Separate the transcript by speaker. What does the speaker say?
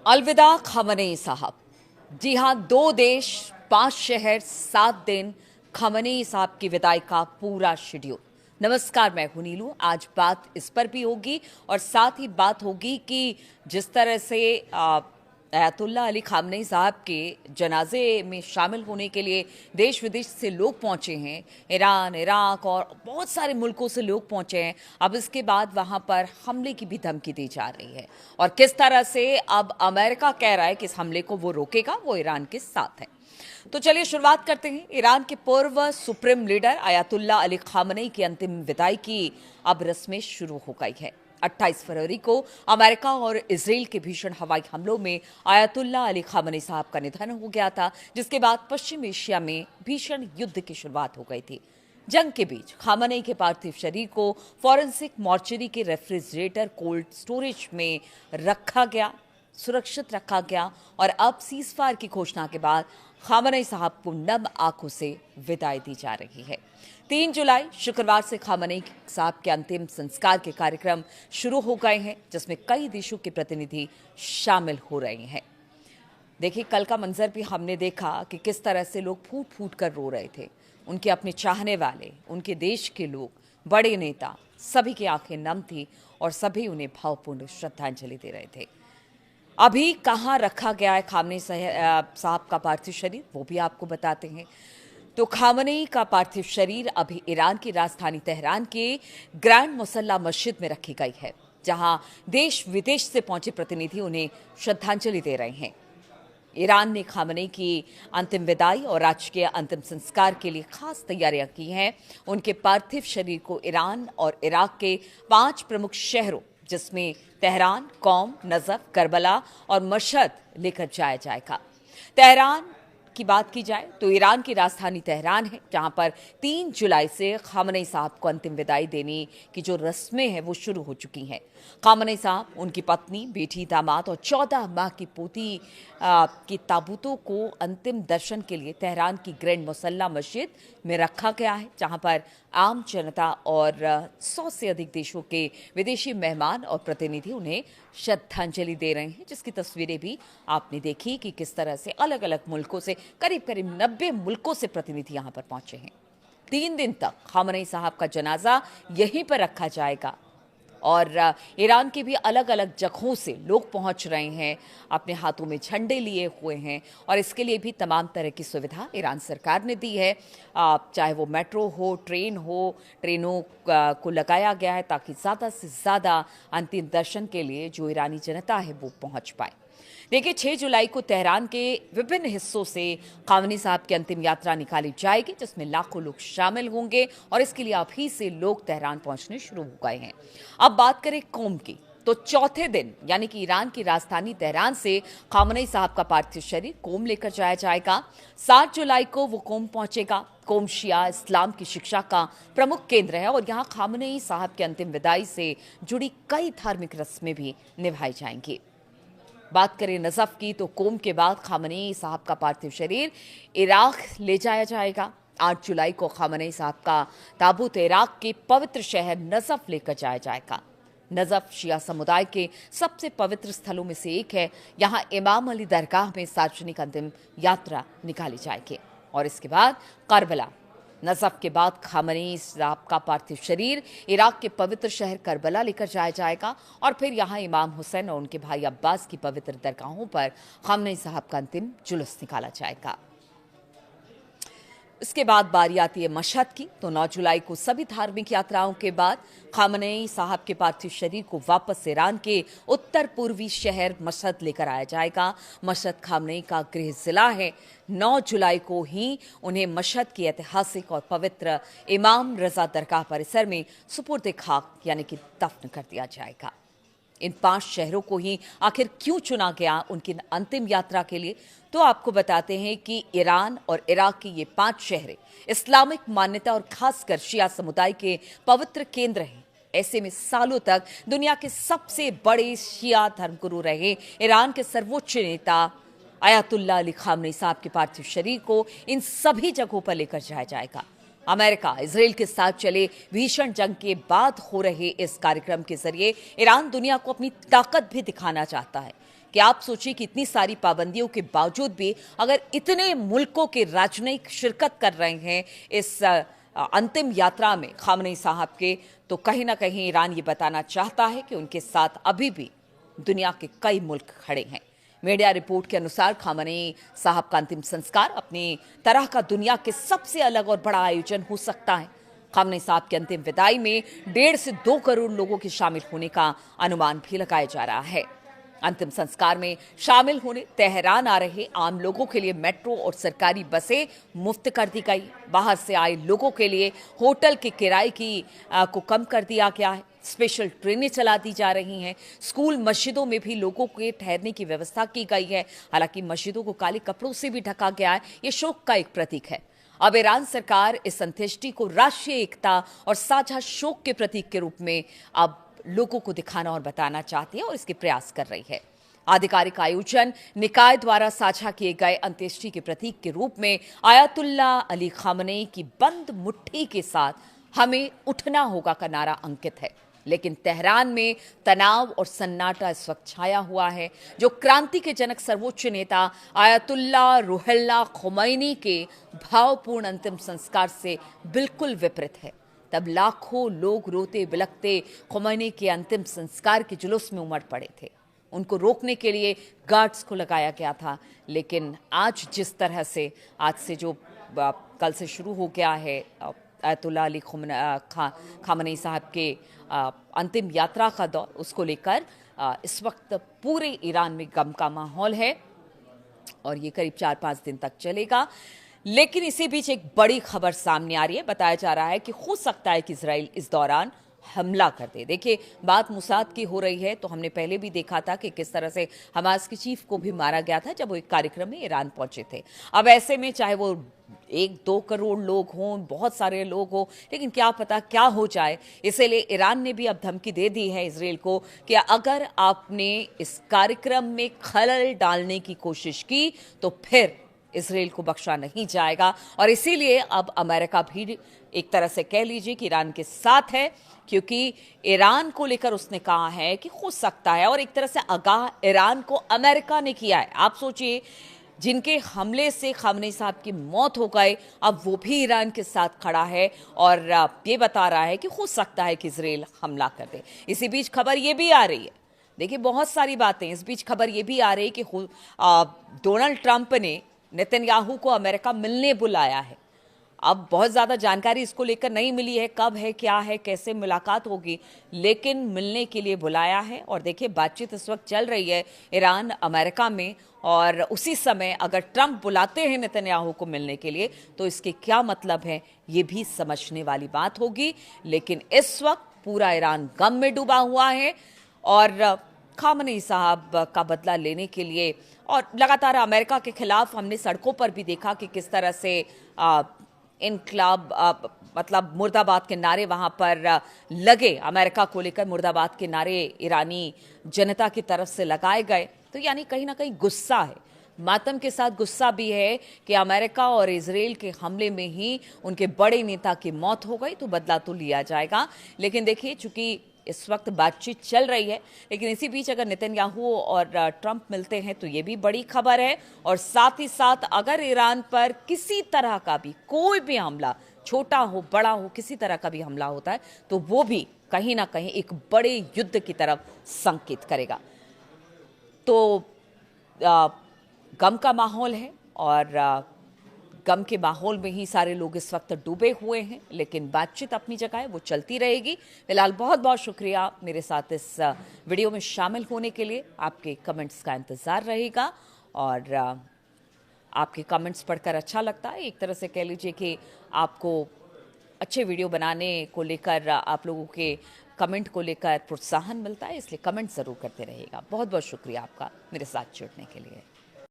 Speaker 1: अलविदा खमनेई साहब। जी हां, 2 देश 5 शहर 7 दिन, खमनेई साहब की विदाई का पूरा शेड्यूल। नमस्कार, मैं हूं नीलू। आज बात इस पर भी होगी और साथ ही बात होगी कि जिस तरह से अयातुल्ला अली खामनेई साहब के जनाजे में शामिल होने के लिए देश विदेश से लोग पहुंचे हैं। ईरान, इराक और बहुत सारे मुल्कों से लोग पहुंचे हैं। अब इसके बाद वहां पर हमले की भी धमकी दी जा रही है और किस तरह से अब अमेरिका कह रहा है कि इस हमले को वो रोकेगा, वो ईरान के साथ है। तो चलिए शुरुआत करते हैं। ईरान के पूर्व supreme leader Ayatollah Ali Khamenei की अंतिम विदाई की अब रस्में शुरू हो गई है। 28 फरवरी को अमेरिका और इजराइल के भीषण हवाई हमलों में अयातुल्ला अली खामनेई साहब का निधन हो गया था, जिसके बाद पश्चिम एशिया में भीषण युद्ध की शुरुआत हो गई थी। जंग के बीच खामनेई के पार्थिव शरीर को फॉरेंसिक मॉर्चरी के रेफ्रिजरेटर कोल्ड स्टोरेज में रखा गया, सुरक्षित रखा गया और अब सीजफायर की घोषणा के बाद खामनेई साहब को नम आंखों से विदाई दी जा रही है। 3 जुलाई शुक्रवार से खामनेई साहब के अंतिम संस्कार के कार्यक्रम शुरू हो गए हैं, जिसमें कई देशों के प्रतिनिधि शामिल हो रहे हैं। देखिए, कल का मंजर भी हमने देखा कि किस तरह से लोग फूट फूट कर रो रहे थे। उनके अपने चाहने वाले, उनके देश के लोग, बड़े नेता, सभी की आंखें नम थी और सभी उन्हें भावपूर्ण श्रद्धांजलि दे रहे थे। अभी कहाँ रखा गया है खामनेई साहब का पार्थिव शरीर, वो भी आपको बताते हैं। तो खामनेई का पार्थिव शरीर अभी ईरान की राजधानी तेहरान के ग्रैंड मुसल्ला मस्जिद में रखी गई है, जहां देश विदेश से पहुंचे प्रतिनिधि उन्हें श्रद्धांजलि दे रहे हैं। ईरान ने खामनेई की अंतिम विदाई और राजकीय अंतिम संस्कार के लिए खास तैयारियां की हैं। उनके पार्थिव शरीर को ईरान और इराक के 5 प्रमुख शहरों, जिसमें तेहरान, कौम, नजफ, करबला और मशहद लेकर जाया जाएगा। तेहरान की बात की जाए तो ईरान की राजधानी तेहरान है, जहां पर 3 जुलाई से खामनेई साहब को अंतिम विदाई देने की जो रस्में हैं वो शुरू हो चुकी हैं। खामनेई साहब, उनकी पत्नी, बेटी, दामाद और 14 माह की पोती की ताबूतों को अंतिम दर्शन के लिए तेहरान की ग्रैंड मुसल्ला मस्जिद में रखा गया है, जहां पर आम जनता और 100 से अधिक देशों के विदेशी मेहमान और प्रतिनिधि उन्हें श्रद्धांजलि दे रहे हैं, जिसकी तस्वीरें भी आपने देखी कि किस तरह से अलग अलग मुल्कों से करीब करीब 90 मुल्कों से प्रतिनिधि यहां पर पहुंचे हैं। 3 दिन तक खामनेई साहब का जनाजा यहीं पर रखा जाएगा और ईरान के भी अलग अलग जगहों से लोग पहुंच रहे हैं, अपने हाथों में झंडे लिए हुए हैं और इसके लिए भी तमाम तरह की सुविधा ईरान सरकार ने दी है। चाहे वो मेट्रो हो, ट्रेन हो, ट्रेनों को लगाया गया है ताकि ज़्यादा से ज़्यादा अंतिम दर्शन के लिए जो ईरानी जनता है वो पहुंच पाए। देखिए, 6 जुलाई को तेहरान के विभिन्न हिस्सों से खामनेई साहब की अंतिम यात्रा निकाली जाएगी, जिसमें लाखों लोग शामिल होंगे और इसके लिए अभी से लोग तेहरान पहुंचने शुरू हो गए हैं। अब बात करें कोम की, तो चौथे दिन यानी कि ईरान की राजधानी तेहरान से खामनेई साहब का पार्थिव शरीर कोम लेकर जाया जाएगा। 7 जुलाई को वो कोम पहुंचेगा। कोम शिया इस्लाम की शिक्षा का प्रमुख केंद्र है और यहाँ खामनेई साहब की अंतिम विदाई से जुड़ी कई धार्मिक रस्में भी निभाई जाएंगी। बात करें नजफ की, तो कोम के बाद खामनेई साहब का पार्थिव शरीर इराक ले जाया जाएगा। 8 जुलाई को खामनेई साहब का ताबूत इराक के पवित्र शहर नजफ लेकर जाया जाएगा। नजफ शिया समुदाय के सबसे पवित्र स्थलों में से एक है। यहाँ इमाम अली दरगाह में सार्वजनिक अंतिम यात्रा निकाली जाएगी और इसके बाद करबला। नजफ के बाद खामनेई साहब का पार्थिव शरीर इराक के पवित्र शहर करबला लेकर जाया जाएगा और फिर यहाँ इमाम हुसैन और उनके भाई अब्बास की पवित्र दरगाहों पर खामनेई साहब का अंतिम जुलूस निकाला जाएगा। इसके बाद बारी आती है मशहद की, तो 9 जुलाई को सभी धार्मिक यात्राओं के बाद खामनेई साहब के पार्थिव शरीर को वापस ईरान के उत्तर पूर्वी शहर मशहद लेकर आया जाएगा। मशहद खामनेई का गृह जिला है। 9 जुलाई को ही उन्हें मशहद की ऐतिहासिक और पवित्र इमाम रजा दरगाह परिसर में सुपुर्द खाक यानी कि दफन कर दिया जाएगा। इन 5 शहरों को ही आखिर क्यों चुना गया उनकी अंतिम यात्रा के लिए, तो आपको बताते हैं कि ईरान और इराक के ये 5 शहर इस्लामिक मान्यता और खासकर शिया समुदाय के पवित्र केंद्र हैं। ऐसे में सालों तक दुनिया के सबसे बड़े शिया धर्मगुरु रहे ईरान के सर्वोच्च नेता अयातुल्ला अली खामनेई साहब के पार्थिव शरीर को इन सभी जगहों पर लेकर जाया जाएगा। अमेरिका इजराइल के साथ चले भीषण जंग के बाद हो रहे इस कार्यक्रम के जरिए ईरान दुनिया को अपनी ताकत भी दिखाना चाहता है कि आप सोचिए कि इतनी सारी पाबंदियों के बावजूद भी अगर इतने मुल्कों के राजनयिक शिरकत कर रहे हैं इस अंतिम यात्रा में खामनेई साहब के, तो कहीं ना कहीं ईरान ये बताना चाहता है कि उनके साथ अभी भी दुनिया के कई मुल्क खड़े हैं। मीडिया रिपोर्ट के अनुसार खामनेई साहब का अंतिम संस्कार अपनी तरह का दुनिया के सबसे अलग और बड़ा आयोजन हो सकता है। खामनेई साहब की अंतिम विदाई में 1.5 से 2 करोड़ लोगों के शामिल होने का अनुमान भी लगाया जा रहा है। अंतिम संस्कार में शामिल होने तेहरान आ रहे आम लोगों के लिए मेट्रो और सरकारी बसें मुफ्त कर दी गई। बाहर से आए लोगों के लिए होटल के किराए को कम कर दिया गया है। स्पेशल ट्रेनें चला दी जा रही हैं। स्कूल मस्जिदों में भी लोगों के ठहरने की व्यवस्था की गई है। हालांकि मस्जिदों को काले कपड़ों से भी ढका गया है। ये शोक का एक प्रतीक है। अब ईरान सरकार इस अंत्येष्टि को राष्ट्रीय एकता और साझा शोक के प्रतीक के रूप में अब लोगों को दिखाना और बताना चाहती है और इसके प्रयास कर रही है। आधिकारिक आयोजन निकाय द्वारा साझा किए गए अंत्येष्टि के प्रतीक के रूप में आयतुल्ला अली खामनेई की बंद मुट्ठी के साथ हमें उठना होगा का नारा अंकित है। लेकिन तेहरान में तनाव और सन्नाटा इस वक्त छाया हुआ है, जो क्रांति के जनक सर्वोच्च नेता आयतुल्ला रुहुल्लाह खुमैनी के भावपूर्ण अंतिम संस्कार से बिल्कुल विपरीत है। तब लाखों लोग रोते बिलखते खुमैनी के अंतिम संस्कार के जुलूस में उमड़ पड़े थे। उनको रोकने के लिए गार्ड्स को लगाया गया था। लेकिन आज जिस तरह से आज से जो कल से शुरू हो गया है आयतुल्ला अली खामनेई साहब के अंतिम यात्रा का दौर, उसको लेकर इस वक्त पूरे ईरान में गम का माहौल है और ये करीब 4-5 दिन तक चलेगा। लेकिन इसी बीच एक बड़ी खबर सामने आ रही है। बताया जा रहा है कि हो सकता है कि इजराइल इस दौरान हमला कर दे। देखिए, बात मुसाद की हो रही है तो हमने पहले भी देखा था कि किस तरह से हमास के चीफ को भी मारा गया था जब वो एक कार्यक्रम में ईरान पहुंचे थे। अब ऐसे में चाहे वो 1-2 करोड़ लोग हों, बहुत सारे लोग हों, लेकिन क्या पता क्या हो जाए। इसीलिए ईरान ने भी अब धमकी दे दी है इजराइल को कि अगर आपने इस कार्यक्रम में खलल डालने की कोशिश की तो फिर इजराइल को बख्शा नहीं जाएगा। और इसीलिए अब अमेरिका भी एक तरह से कह लीजिए कि ईरान के साथ है, क्योंकि ईरान को लेकर उसने कहा है कि हो सकता है, और एक तरह से आगाह ईरान को अमेरिका ने किया है। आप सोचिए, जिनके हमले से खामनेई साहब की मौत हो गई, अब वो भी ईरान के साथ खड़ा है और ये बता रहा है कि हो सकता है कि इजराइल हमला कर दे। इसी बीच खबर ये भी आ रही है, देखिए बहुत सारी बातें, इस बीच खबर ये भी आ रही है कि डोनाल्ड ट्रंप ने नेतन्याहू को अमेरिका मिलने बुलाया है। अब बहुत ज़्यादा जानकारी इसको लेकर नहीं मिली है, कब है, क्या है, कैसे मुलाकात होगी, लेकिन मिलने के लिए बुलाया है। और देखिए, बातचीत इस वक्त चल रही है ईरान अमेरिका में, और उसी समय अगर ट्रंप बुलाते हैं नेतन्याहू को मिलने के लिए तो इसके क्या मतलब है, ये भी समझने वाली बात होगी। लेकिन इस वक्त पूरा ईरान गम में डूबा हुआ है और खामनेई साहब का बदला लेने के लिए, और लगातार अमेरिका के खिलाफ हमने सड़कों पर भी देखा कि किस तरह से इनकलाब मतलब मुर्दाबाद के नारे वहां पर लगे, अमेरिका को लेकर मुर्दाबाद के नारे ईरानी जनता की तरफ से लगाए गए। तो यानी कहीं ना कहीं गुस्सा है, मातम के साथ गुस्सा भी है कि अमेरिका और इजराइल के हमले में ही उनके बड़े नेता की मौत हो गई, तो बदला तो लिया जाएगा। लेकिन देखिए, चूंकि इस वक्त बातचीत चल रही है, लेकिन इसी बीच अगर नेतन्याहू और ट्रंप मिलते हैं तो ये भी बड़ी खबर है। और साथ ही साथ अगर ईरान पर किसी तरह का भी कोई भी हमला, छोटा हो बड़ा हो, किसी तरह का भी हमला होता है तो वो भी कहीं ना कहीं एक बड़े युद्ध की तरफ संकेत करेगा। तो गम का माहौल है और गम के माहौल में ही सारे लोग इस वक्त डूबे हुए हैं, लेकिन बातचीत अपनी जगह है, वो चलती रहेगी। फिलहाल बहुत बहुत शुक्रिया मेरे साथ इस वीडियो में शामिल होने के लिए। आपके कमेंट्स का इंतज़ार रहेगा और आपके कमेंट्स पढ़कर अच्छा लगता है। एक तरह से कह लीजिए कि आपको अच्छे वीडियो बनाने को लेकर, आप लोगों के कमेंट को लेकर प्रोत्साहन मिलता है, इसलिए कमेंट ज़रूर करते रहिएगा। बहुत बहुत शुक्रिया आपका मेरे साथ जुड़ने के लिए।